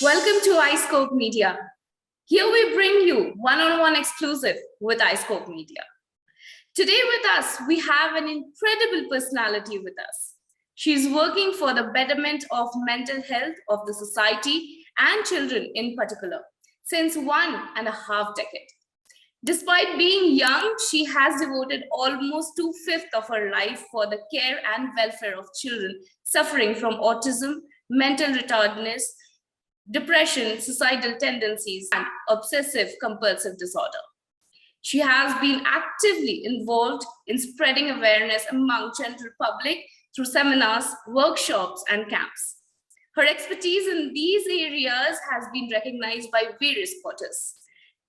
Welcome to iScope Media. Here we bring you one-on-one exclusive with iScope Media. Today with us, we have an incredible personality with us. She's working for the betterment of mental health of the society and children in particular since 1.5 decades. Despite being young, she has devoted almost 2/5 of her life for the care and welfare of children suffering from autism, mental retardedness, depression, suicidal tendencies, and obsessive compulsive disorder. She has been actively involved in spreading awareness among general public through seminars, workshops, and camps. Her expertise in these areas has been recognized by various quarters.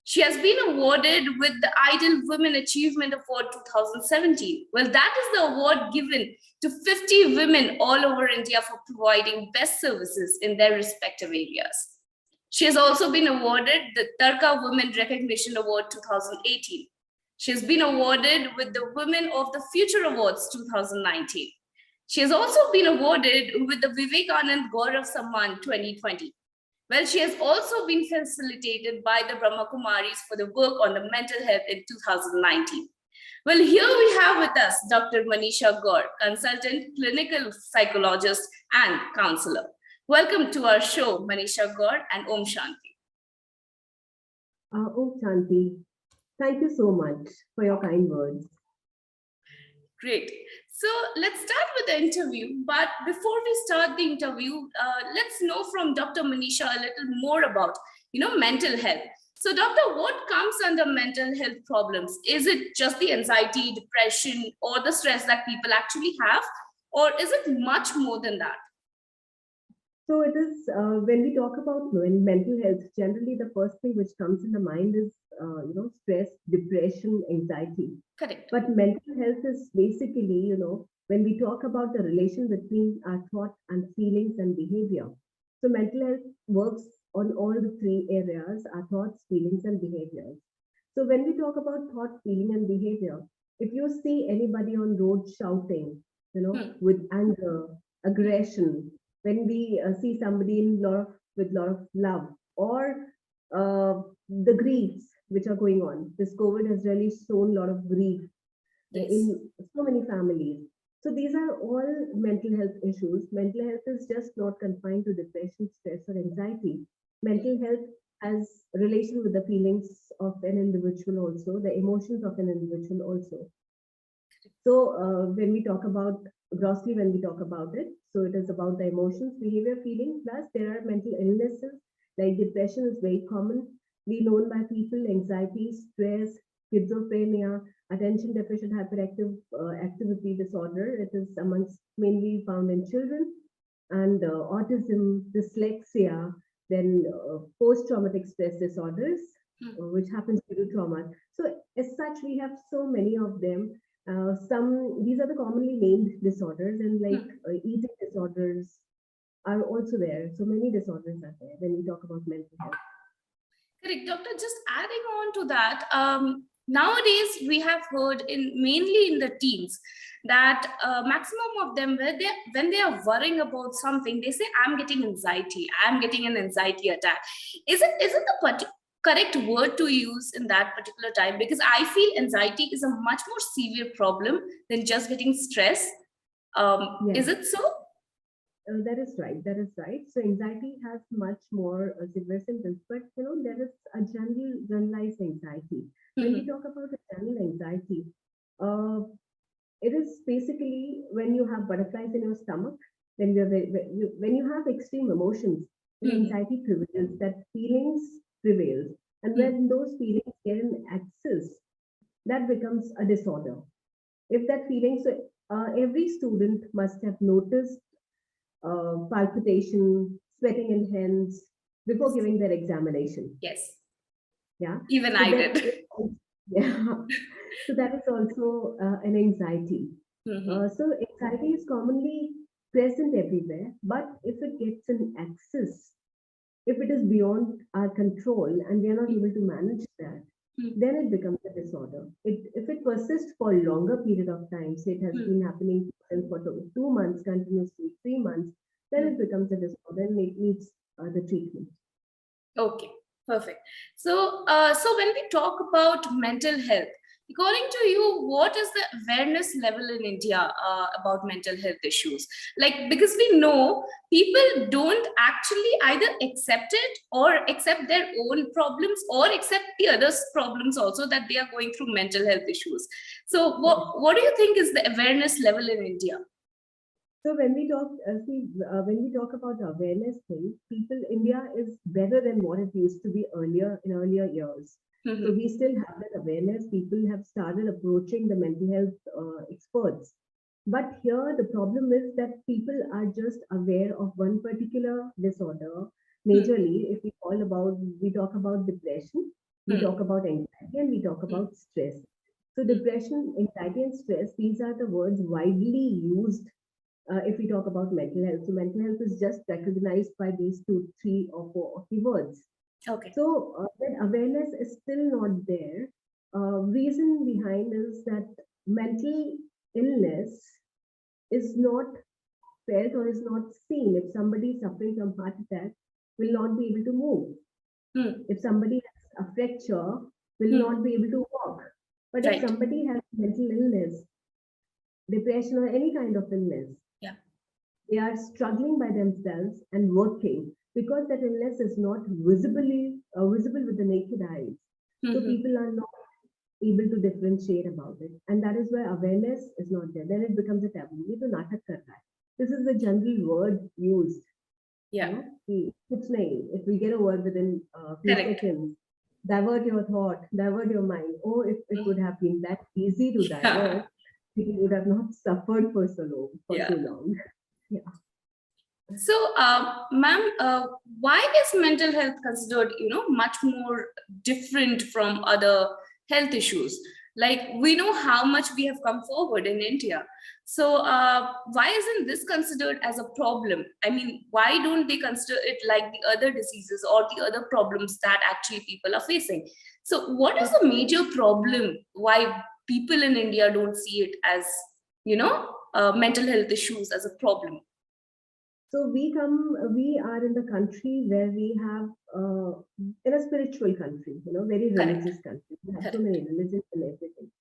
She has been awarded with the Ideal Women Achievement Award 2017. Well, that is the award given to 50 women all over India for providing best services in their respective areas. She has also been awarded the Tarka Women Recognition Award 2018. She has been awarded with the Women of the Future Awards 2019. She has also been awarded with the Vivekanand Gaurav Samman 2020. Well, she has also been facilitated by the Brahma Kumaris for the work on the mental health in 2019. Well, here we have with us Dr. Manisha Gaur, consultant, clinical psychologist, and counselor. Welcome to our show, Manisha Gaur, and Om Shanti. Om Shanti, thank you so much for your kind words. Great. So let's start with the interview. But before we start the interview, let's know from Dr. Manisha a little more about, mental health. So doctor, what comes under mental health problems? Is it just the anxiety, depression, or the stress that people actually have? Or is it much more than that? So it is, when we talk about mental health, generally the first thing which comes in the mind is, stress, depression, anxiety. Correct. But mental health is basically, when we talk about the relation between our thought and feelings and behavior. So mental health works on all the three areas, our thoughts, feelings, and behaviors. So when we talk about thought, feeling, and behavior, if you see anybody on road shouting, with anger, aggression, when we see somebody with lot of love, or the griefs which are going on. This COVID has really shown a lot of grief in so many families. So these are all mental health issues. Mental health is just not confined to depression, stress, or anxiety. Mental health has relation with the feelings of an individual also, the emotions of an individual also. So when we talk about it, so it is about the emotions, behavior, feeling, plus there are mental illnesses like depression is very common, be known by people, anxiety, stress, schizophrenia, attention deficit hyperactive activity disorder. It is amongst mainly found in children, and autism, dyslexia, then post-traumatic stress disorders, which happens due to trauma. So as such, we have so many of them. These are the commonly named disorders, and like eating disorders are also there. So many disorders are there when we talk about mental health. Correct, doctor. Just adding on to that, nowadays we have heard mainly in the teens that maximum of them when they are worrying about something, they say, "I'm getting anxiety. I'm getting an anxiety attack." Is it the correct word to use in that particular time? Because I feel anxiety is a much more severe problem than just getting stress. Yes. Is it so? That is right. So anxiety has much more severe symptoms, but there is a generalized anxiety. When we talk about a general anxiety, it is basically when you have butterflies in your stomach, when you have extreme emotions, anxiety prevails, that feelings prevails, and when those feelings get an access, that becomes a disorder. If that feeling, so every student must have noticed palpitation, sweating in hands before giving their examination. Yes. Yeah. Even I did. Yeah. So that is also an anxiety. So anxiety is commonly present everywhere, but if it gets an access, if it is beyond our control and we are not able to manage that, then it becomes a disorder. If it persists for a longer period of time, say it has been happening for 2 months continuously, 3 months, then it becomes a disorder and it needs the treatment. Okay, perfect. So, so when we talk about mental health, according to you, what is the awareness level in India about mental health issues? Like, because we know people don't actually either accept it or accept their own problems or accept the others' problems also, that they are going through mental health issues. So, what do you think is the awareness level in India? So when we talk, when we talk about the awareness thing, India is better than what it used to be earlier in earlier years. So we still have that awareness. People have started approaching the mental health experts. But here the problem is that people are just aware of one particular disorder. Majorly, if we talk about depression, we talk about anxiety, and we talk about stress. So depression, anxiety, and stress, these are the words widely used if we talk about mental health. So mental health is just recognized by these two, three, or four of the words. Okay. So that awareness is still not there. Reason behind is that mental illness is not felt or is not seen. If somebody is suffering from heart attack, will not be able to move. If somebody has a fracture, will not be able to walk. But if somebody has mental illness, depression, or any kind of illness, they are struggling by themselves and working because that illness is not visible with the naked eyes. So people are not able to differentiate about it, and that is why awareness is not there. Then it becomes a taboo. ये तो नाटक कर रहा है. This is the general word used. Yeah. कुछ नहीं. If we get a word within a few seconds, divert your thought, divert your mind. Oh, if it would have been that easy to divert, people would have not suffered for so long. Yeah. So, ma'am, why is mental health considered, much more different from other health issues? Like, we know how much we have come forward in India. So, why isn't this considered as a problem? I mean, why don't they consider it like the other diseases or the other problems that actually people are facing? So, what is the major problem why people in India don't see it as, mental health issues as a problem? So we are in the country where we have, in a spiritual country, very religious country. We have so many religions and everything.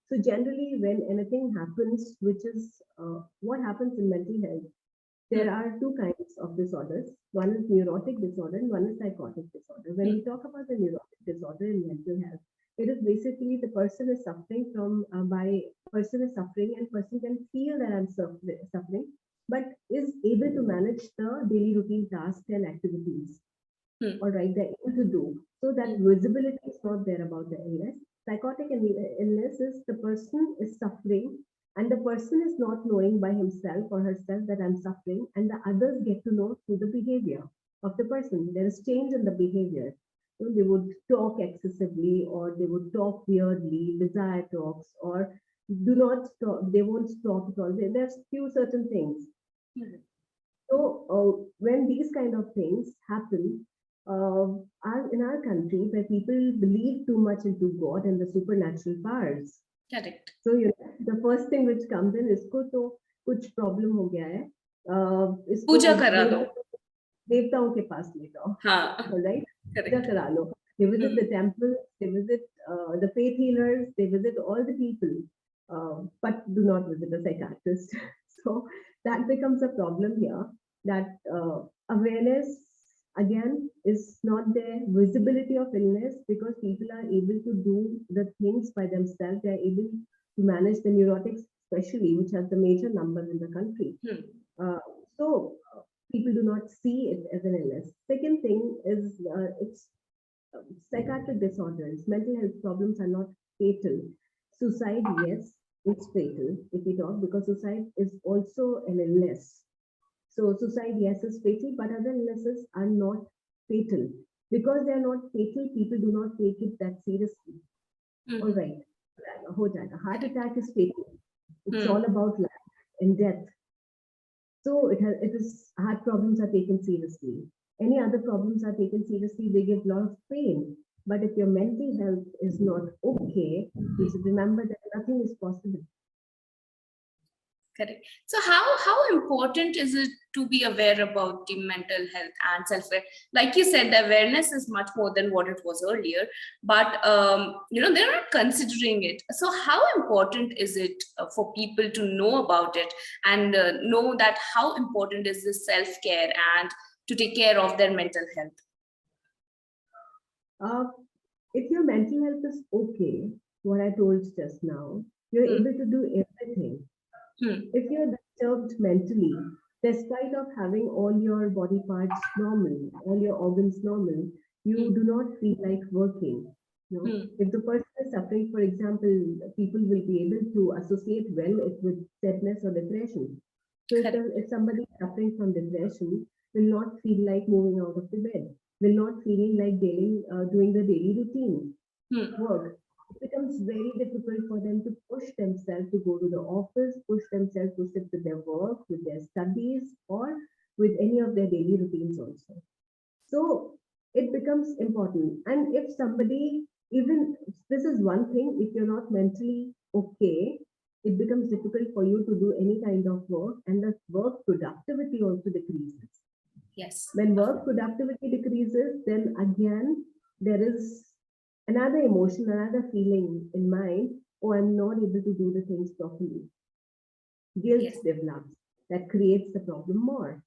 So generally, when anything happens, which is what happens in mental health, there are two kinds of disorders. One is neurotic disorder and one is psychotic disorder. When we talk about the neurotic disorder in mental health, it is basically the person is suffering and person can feel that I'm suffering, but is able to manage the daily routine tasks and activities. All right, they're able to do. So that visibility is not there about the illness. Psychotic illness is the person is suffering and the person is not knowing by himself or herself that I'm suffering, and the others get to know through the behavior of the person. There is change in the behavior. They would talk excessively, or they would talk weirdly, desire talks, or do not stop. They won't stop at all. There's few certain things. So when these kind of things happen, in our country, where people believe too much into God and the supernatural powers. Correct. So the first thing which comes in is तो कुछ problem हो गया है, इसको पूजा करा लो, देवताओं के पास ले जाओ. हाँ, right? पूजा करा लो. They visit the temple, they visit the faith healers, they visit all the people, but do not visit a psychiatrist. So that becomes a problem here, that awareness again is not there, visibility of illness, because people are able to do the things by themselves. They are able to manage the neurotics, especially, which has the major number in the country. So people do not see it as an illness. Second thing is it's psychiatric disorders. Mental health problems are not fatal. Suicide, yes, it's fatal if we talk, because suicide is also an illness. So suicide, yes, is fatal, but other illnesses are not fatal. Because they are not fatal, people do not take it that seriously. All right. Heart attack is fatal. It's all about life and death. So it is heart problems are taken seriously. Any other problems are taken seriously, they give a lot of pain. But if your mental health is not okay, you should remember that nothing is possible. Correct. So how important is it to be aware about the mental health and self-care? Like you said, the awareness is much more than what it was earlier, but they're not considering it. So how important is it for people to know about it and know that how important is this self-care and to take care of their mental health? If your mental health is okay, what I told just now, you're able to do everything. If you're disturbed mentally, despite of having all your body parts normal, all your organs normal, you do not feel like working. You know? If the person is suffering, for example, people will be able to associate well it with sadness or depression. So if somebody is suffering from depression, will not feel like moving out of the bed, will not feeling like doing the daily routine work. It becomes very difficult for them to push themselves to go to the office, push themselves to sit with their work, with their studies, or with any of their daily routines also. So it becomes important. And if somebody, even this is one thing, if you're not mentally okay, it becomes difficult for you to do any kind of work, and the work productivity also decreases. Yes. When work productivity decreases, then again, there is another emotion, another feeling in mind, oh, I'm not able to do the things properly. Guilt develops that creates the problem more.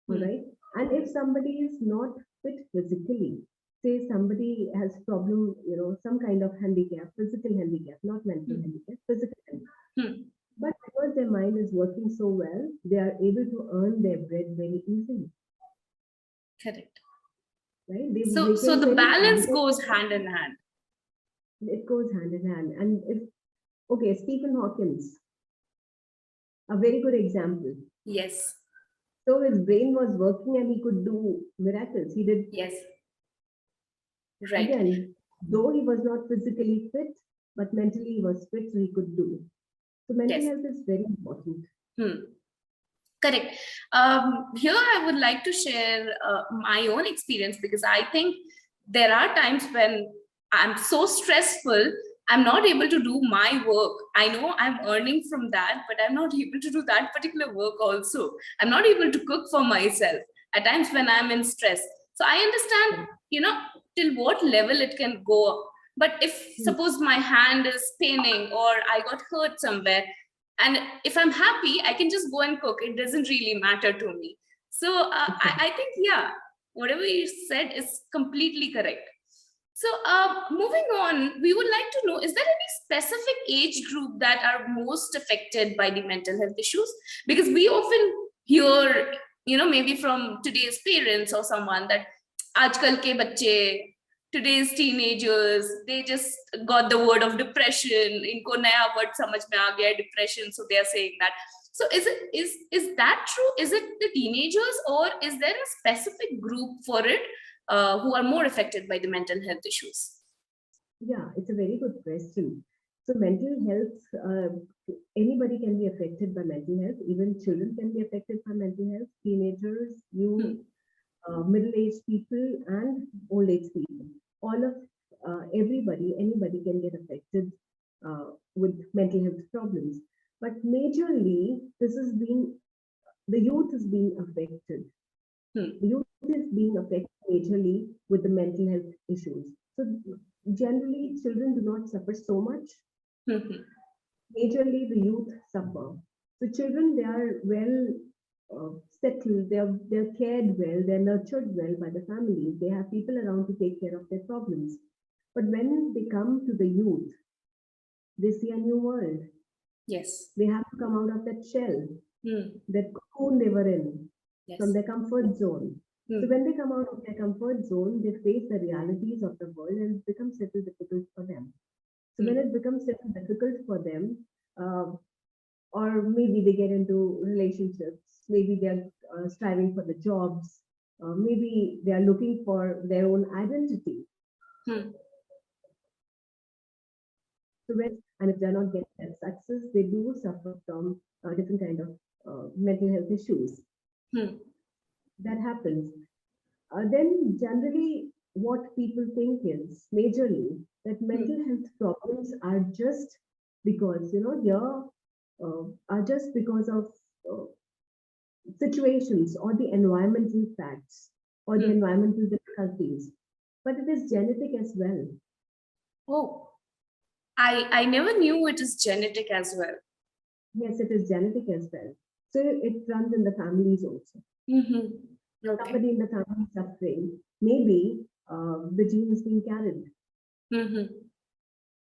All right. And if somebody is not fit physically, say somebody has problem, some kind of handicap, physical handicap, not mental handicap, physical handicap. But because their mind is working so well, they are able to earn their bread very easily. Correct. Right? So the balance goes hand in hand. It goes hand in hand. And okay, Stephen Hawkins, a very good example. Yes. So his brain was working and he could do miracles. He did. Yes. Right. Again, though he was not physically fit, but mentally he was fit, so he could do. So mental health is very important. Correct. Here I would like to share my own experience, because I think there are times when I'm so stressful, I'm not able to do my work. I know I'm earning from that, but I'm not able to do that particular work also. I'm not able to cook for myself at times when I'm in stress. So I understand, till what level it can go. But if suppose my hand is paining or I got hurt somewhere, and if I'm happy, I can just go and cook. It doesn't really matter to me. So I think, whatever you said is completely correct. So moving on, we would like to know, is there any specific age group that are most affected by the mental health issues? Because we often hear, maybe from today's parents or someone, that aajkal ke bache, today's teenagers, they just got the word of depression. Inko naya word samajh mein aa gaya, depression. So they are saying that. So is that true? Is it the teenagers, or is there a specific group for it who are more affected by the mental health issues? Yeah, it's a very good question. So mental health, anybody can be affected by mental health. Even children can be affected by mental health. Teenagers, youth, middle-aged people, and old-age people. All of anybody can get affected with mental health problems. But majorly, the youth is being affected. The youth is being affected majorly with the mental health issues. So generally, children do not suffer so much. Majorly, the youth suffer. So children, they are well settled, they're cared well, they're nurtured well by the families. They have people around to take care of their problems. But when they come to the youth, they see a new world. Yes. They have to come out of that shell, that cocoon they were in, from their comfort zone. So when they come out of their comfort zone, they face the realities of the world, and it becomes a little difficult for them. So when it becomes a little difficult for them, or maybe they get into relationships, maybe they're striving for the jobs, maybe they are looking for their own identity. So and if they're not getting that success, they do suffer from different kind of mental health issues. That happens. Then generally, what people think is majorly that mental health problems are just because are just because of uh, situations or the environmental facts or the Hmm. environmental difficulties, but it is genetic as well. Oh, I never knew it is genetic as well. Yes, it is genetic as well. So it runs in the families also. Okay. Somebody in the family suffering, maybe the gene is being carried.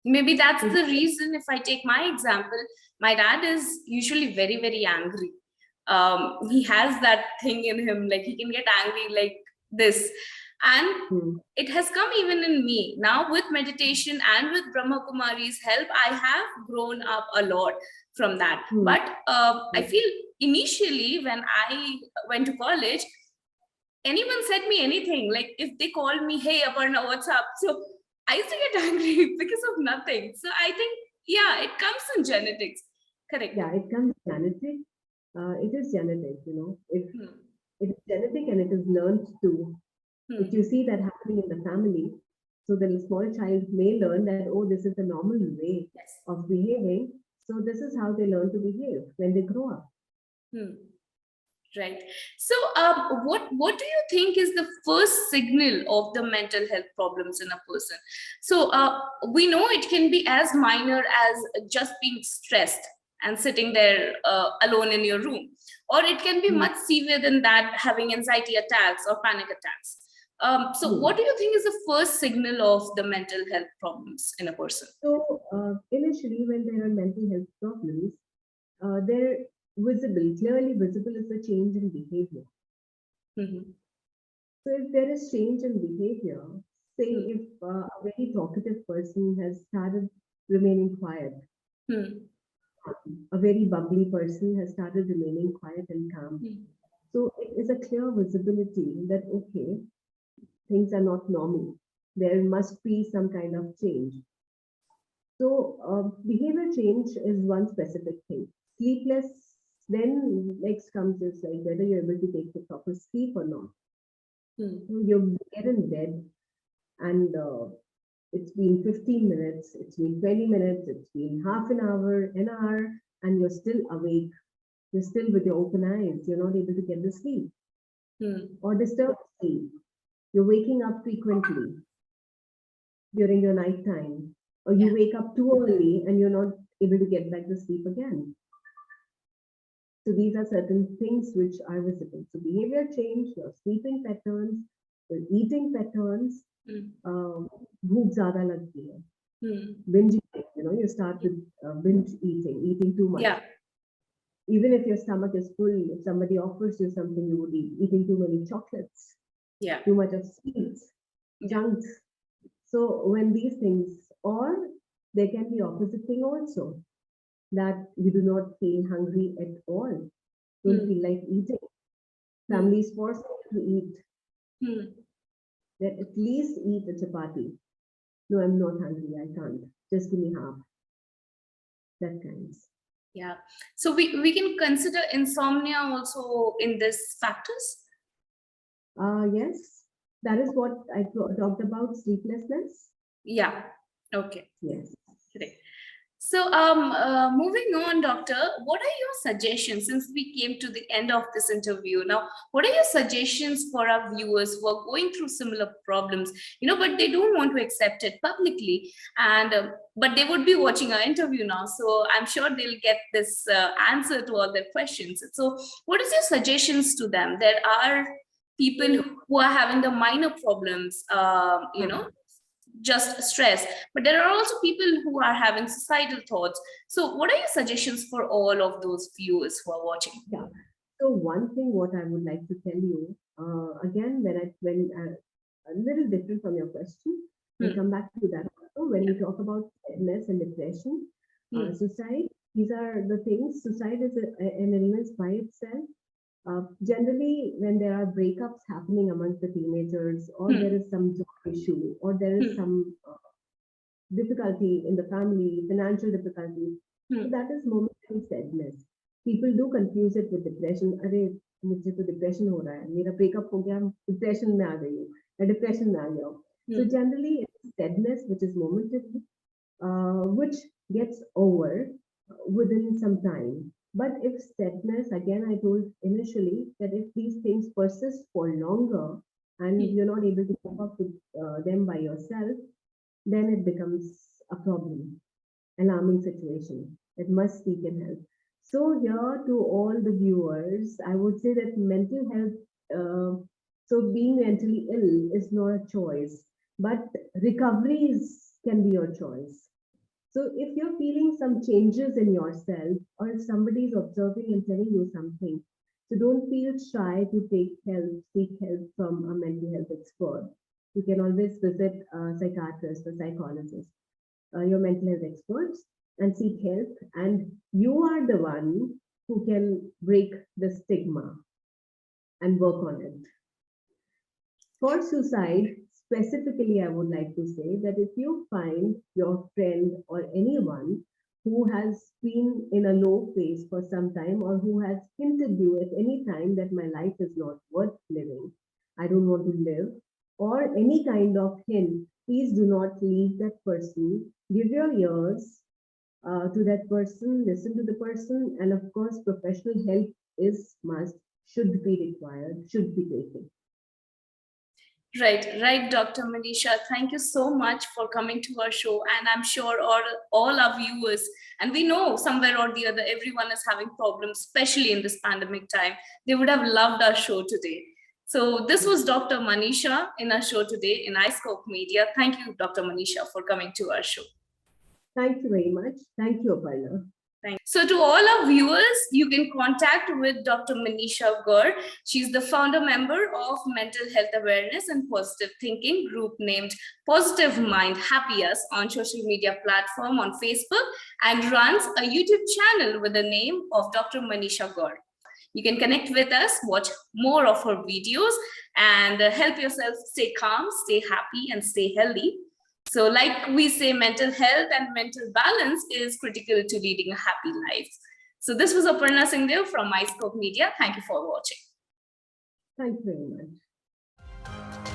Maybe that's So, the reason. If I take my example, my dad is usually very, very angry. He has that thing in him, like he can get angry like this. And hmm, it has come even in me. Now, with meditation and with Brahma Kumari's help, I have grown up a lot from that. hmm, But I hmm, feel initially when I went to college, anyone said me anything, like if they called me, hey Aparna, what's up? So I used to get angry because of nothing. So I think, yeah, it comes in genetics. Correct. yeah, it comes genetic. It is genetic, you know. If Hmm. it is genetic and it is learned too, if you Hmm. see that happening in the family, so the small child may learn that, oh, this is the normal way Yes. of behaving. So this is how they learn to behave when they grow up. Hmm. Right. So, what do you think is the first signal of the mental health problems in a person? So, we know it can be as minor as just being stressed and sitting there alone in your room, or it can be Hmm. much severe than that, having anxiety attacks or panic attacks. So, Hmm. what do you think is the first signal of the mental health problems in a person? So initially, when there are mental health problems, they're visible, clearly visible is the change in behavior. Mm-hmm. So if there is change in behavior, say Hmm. if a very talkative person has started remaining quiet, Hmm. a very bubbly person has started remaining quiet and calm. Hmm. So it is a clear visibility that, okay, things are not normal. There must be some kind of change. So behavior change is one specific thing. Sleepless, then next comes is like whether you're able to take the proper sleep or not. Hmm. So you get in bed and it's been 15 minutes, it's been 20 minutes, it's been half an hour, and you're still awake. You're still with your open eyes. You're not able to get the sleep Hmm. or disturbed sleep. You're waking up frequently during your night time, or you Yeah. wake up too early and you're not able to get back to sleep again. So these are certain things which are visible. So behavior change, your sleeping patterns, your eating patterns, Hmm. भूख ज़्यादा लगती है. Hmm. Binge eating, you know, you start with binge eating, eating too much. Yeah. Even if your stomach is full, if somebody offers you something, you would eat, eating too many chocolates, Yeah. too much of sweets, Yeah. junks. So when these things, or there can be opposite thing also, that you do not feel hungry at all, don't Hmm. feel like eating. Hmm. Families force you to eat, Hmm. that at least eat a chapati. No, I'm not hungry, I can't. Just give me half. That kinds. Yeah. So we can consider insomnia also in this factors. Yes, that is what I talked about, sleeplessness. Yeah. Okay. Yes. Great. So, moving on, doctor, what are your suggestions since we came to the end of this interview? Now, what are your suggestions for our viewers who are going through similar problems, but they don't want to accept it publicly, and but they would be watching our interview now, so I'm sure they'll get this answer to all their questions. So, what is your suggestions to them? There are people who are having the minor problems, just stress, but there are also people who are having suicidal thoughts. So what are your suggestions for all of those viewers who are watching? Yeah. So one thing what I would like to tell you, again, when a little different from your question, I'll Hmm. come back to that also. When Yeah. we talk about sadness and depression, Hmm. suicide, these are the things. Suicide is an illness by itself. Generally, when there are breakups happening amongst the teenagers, or there Hmm. is some job issue, or there is Hmm. some difficulty in the family, financial difficulty, so Hmm. that is momentary sadness. People do confuse it with depression. अरे मुझे तो depression हो रहा है, मेरा breakup हो गया, depression में आ गई हूँ, या depression में आ गया हूँ. So Hmm. generally, it's sadness which is momentary, which gets over within some time. But if steadiness, again, I told initially that if these things persist for longer and you're not able to cope up with them by yourself, then it becomes a problem, alarming situation. It must seek in help. So here to all the viewers, I would say that mental health, so being mentally ill is not a choice, but recoveries can be your choice. So if you're feeling some changes in yourself, or if somebody is observing and telling you something, so don't feel shy to take help, seek help from a mental health expert. You can always visit a psychiatrist or psychologist, your mental health experts, and seek help. And you are the one who can break the stigma and work on it. For suicide, specifically, I would like to say that if you find your friend or anyone who has been in a low phase for some time, or who has hinted you at any time that my life is not worth living, I don't want to live, or any kind of hint, please do not leave that person. Give your ears to that person, listen to the person, and of course, professional help is must, should be required, should be taken. Right, Dr. Manisha. Thank you so much for coming to our show. And I'm sure all our viewers, and we know somewhere or the other, everyone is having problems, especially in this pandemic time. They would have loved our show today. So this was Dr. Manisha in our show today in iScope Media. Thank you, Dr. Manisha, for coming to our show. Thank you very much. Thank you, Aparna. So to all our viewers, you can contact with Dr. Manisha Gaur. She's the founder member of Mental Health Awareness and Positive Thinking group named Positive Mind Happy Us on social media platform on Facebook, and runs a YouTube channel with the name of Dr. Manisha Gaur. You can connect with us, watch more of her videos, and help yourself stay calm, stay happy, and stay healthy. So like we say, mental health and mental balance is critical to leading a happy life. So this was Aparna Singh from iScope Media. Thank you for watching. Thank you very much.